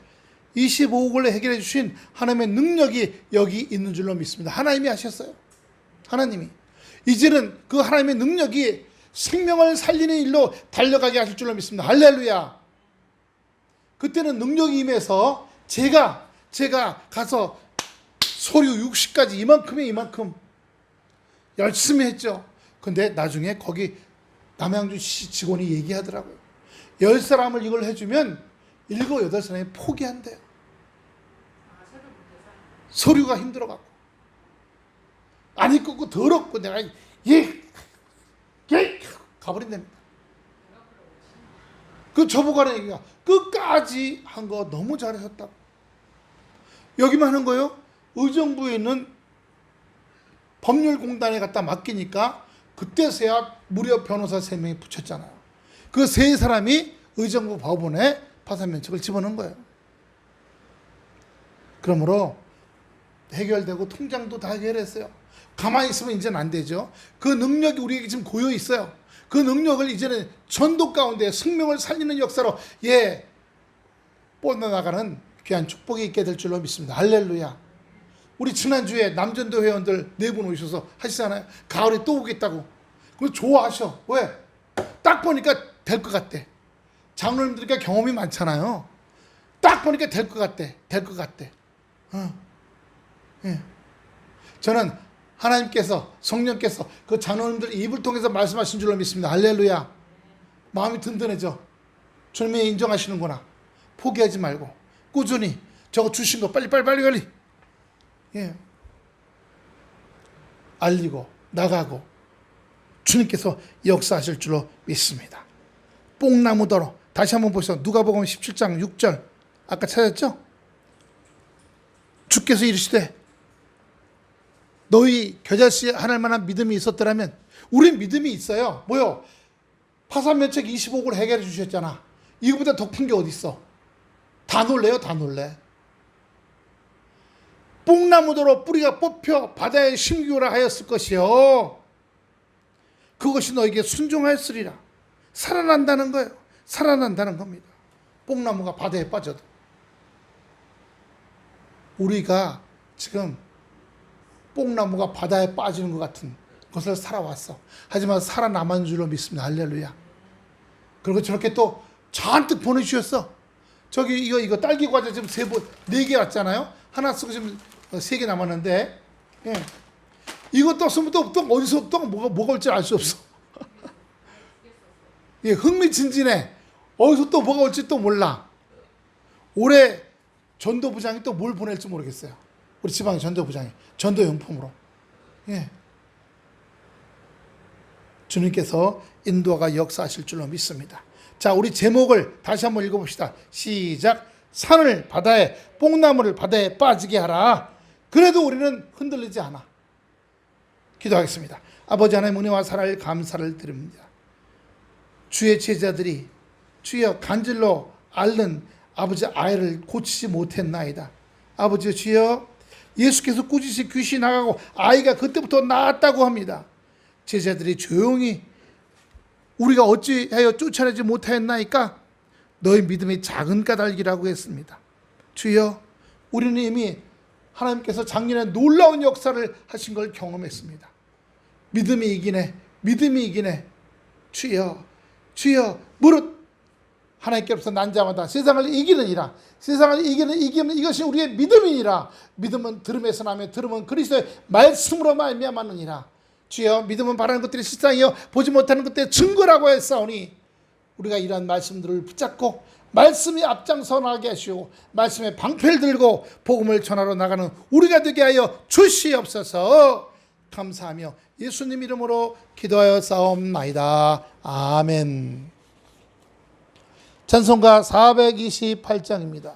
Speaker 2: 25억을 해결해 주신 하나님의 능력이 여기 있는 줄로 믿습니다. 하나님이 하셨어요. 하나님이. 이제는 그 하나님의 능력이 생명을 살리는 일로 달려가게 하실 줄로 믿습니다. 할렐루야. 그때는 능력이 임해서 제가 가서 서류 60가지 이만큼 열심히 했죠. 근데 나중에 거기 남양주 시 직원이 얘기하더라고요. 10사람을 이걸 해주면 7, 8사람이 포기한대요. 서류가 힘들어갖고. 안 입고 더럽고 내가 가버린답니다. 그 저보고 하는 얘기가 끝까지 한 거 너무 잘하셨다고. 여기만 하는 거예요. 의정부에 있는 법률공단에 갖다 맡기니까 그때서야 무려 변호사 3명이 붙였잖아요. 그 3사람이 의정부 법원에 파산면책을 집어넣은 거예요. 그러므로 해결되고 통장도 다 해결했어요. 가만히 있으면 이제는 안 되죠. 그 능력이 우리에게 지금 고여 있어요. 그 능력을 이제는 전도 가운데 생명을 살리는 역사로 뻗어나가는 귀한 축복이 있게 될 줄로 믿습니다. 할렐루야. 우리 지난주에 남전도 회원들 4분 오셔서 하시잖아요. 가을에 또 오겠다고. 그거 좋아하셔. 왜? 딱 보니까 될 것 같대. 장로님들과 경험이 많잖아요. 딱 보니까 될 것 같대. 예. 저는 하나님께서 성령께서 그 장로님들 입을 통해서 말씀하신 줄로 믿습니다. 할렐루야. 마음이 든든해져. 주님이 인정하시는구나. 포기하지 말고 꾸준히 저거 주신 거 빨리 예. 알리고 나가고 주님께서 역사하실 줄로 믿습니다. 뽕나무더러 다시 한번 보시죠. 누가복음 17장 6절 아까 찾았죠? 주께서 이르시되 너희 겨자씨 하늘 만한 믿음이 있었더라면, 우린 믿음이 있어요. 뭐요? 파산면책 25억을 해결해 주셨잖아. 이거보다 더 큰 게 어디 있어? 다 놀래요, 다 놀래. 뽕나무더러 뿌리가 뽑혀 바다에 심기오라 하였을 것이요. 그것이 너에게 순종하였으리라. 살아난다는 거예요. 살아난다는 겁니다. 뽕나무가 바다에 빠져도. 우리가 지금 뽕나무가 바다에 빠지는 것 같은 것을 살아왔어. 하지만 살아남은 줄로 믿습니다. 할렐루야. 그리고 저렇게 또 잔뜩 보내주셨어. 저기 이거 딸기 과자 지금 4개 왔잖아요. 하나 쓰고 지금 3개 남았는데, 예. 이거 떴으면 또 어디서 또 뭐가 올지 알 수 없어. 예, 흥미진진해. 어디서 또 뭐가 올지 또 몰라. 올해 전도부장이 또 뭘 보낼지 모르겠어요. 우리 지방의 전도부장이 전도용품으로. 예. 주님께서 인도가 역사하실 줄로 믿습니다. 자, 우리 제목을 다시 한번 읽어봅시다. 시작. 산을 바다에, 뽕나무를 바다에 빠지게 하라. 그래도 우리는 흔들리지 않아. 기도하겠습니다. 아버지 하나님 은혜와 사랑을 감사를 드립니다. 주의 제자들이 주여 간질로 앓는 아버지 아이를 고치지 못했나이다. 아버지 주여 예수께서 꾸짖으신 귀신이 나가고 아이가 그때부터 나았다고 합니다. 제자들이 조용히 우리가 어찌하여 쫓아내지 못하였나이까? 너희 믿음이 작은 까닭이라고 했습니다. 주여 우리는 이미 하나님께서 작년에 놀라운 역사를 하신 걸 경험했습니다. 믿음이 이기네. 주여 무릇 하나님께로서 난 자마다 세상을 이기느니라. 세상을 이기는 이것이 우리의 믿음이니라. 믿음은 들음에서 나며 들음은 그리스도의 말씀으로 말미암았느니라. 주여 믿음은 바라는 것들이 실상이요 보지 못하는 것들의 증거라고 했사오니 우리가 이러한 말씀들을 붙잡고 말씀이 앞장서 나가게 하시고 말씀의 방패를 들고 복음을 전하러 나가는 우리가 되게 하여 주시옵소서. 감사하며 예수님 이름으로 기도하여 싸움나이다. 아멘. 찬송가 428장입니다.